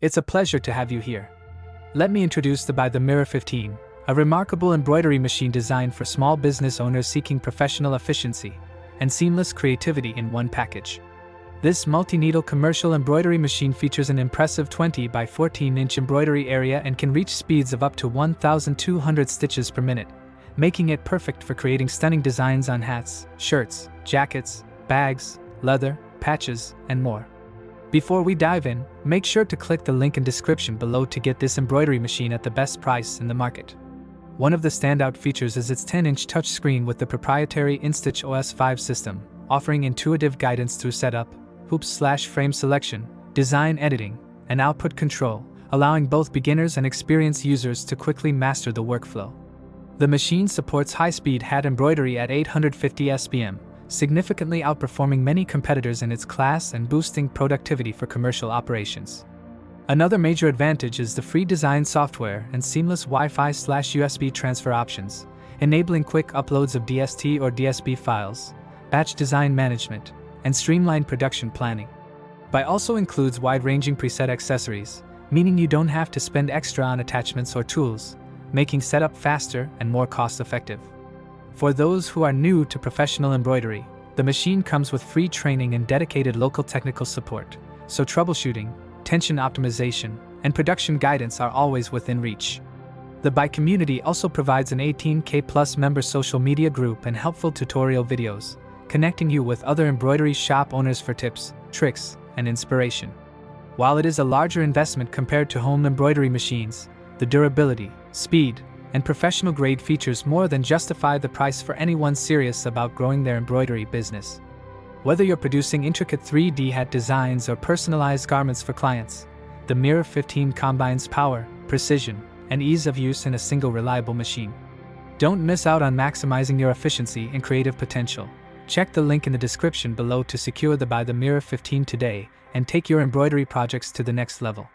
It's a pleasure to have you here. Let me introduce the BAi The Mirror 15, a remarkable embroidery machine designed for small business owners seeking professional efficiency and seamless creativity in one package. This multi-needle commercial embroidery machine features an impressive 20 by 14-inch embroidery area and can reach speeds of up to 1,200 stitches per minute, making it perfect for creating stunning designs on hats, shirts, jackets, bags, leather, patches, and more. Before we dive in, make sure to click the link in description below to get this embroidery machine at the best price in the market. One of the standout features is its 10-inch touchscreen with the proprietary Institch OS5 system, offering intuitive guidance through setup, hoops/frame selection, design editing, and output control, allowing both beginners and experienced users to quickly master the workflow. The machine supports high-speed hat embroidery at 850 SPM, significantly outperforming many competitors in its class and boosting productivity for commercial operations. Another major advantage is the free design software and seamless Wi-Fi/USB transfer options, enabling quick uploads of DST or DSB files, batch design management, and streamlined production planning. BAi also includes wide-ranging preset accessories, meaning you don't have to spend extra on attachments or tools, making setup faster and more cost-effective. For those who are new to professional embroidery, the machine comes with free training and dedicated local technical support, so troubleshooting, tension optimization, and production guidance are always within reach. The BAi community also provides an 18K+ member social media group and helpful tutorial videos, connecting you with other embroidery shop owners for tips, tricks, and inspiration. While it is a larger investment compared to home embroidery machines, the durability, speed, and professional-grade features more than justify the price for anyone serious about growing their embroidery business. Whether you're producing intricate 3D hat designs or personalized garments for clients, the Mirror 15 combines power, precision, and ease of use in a single reliable machine. Don't miss out on maximizing your efficiency and creative potential. Check the link in the description below to secure the BAi The Mirror 15 today and take your embroidery projects to the next level.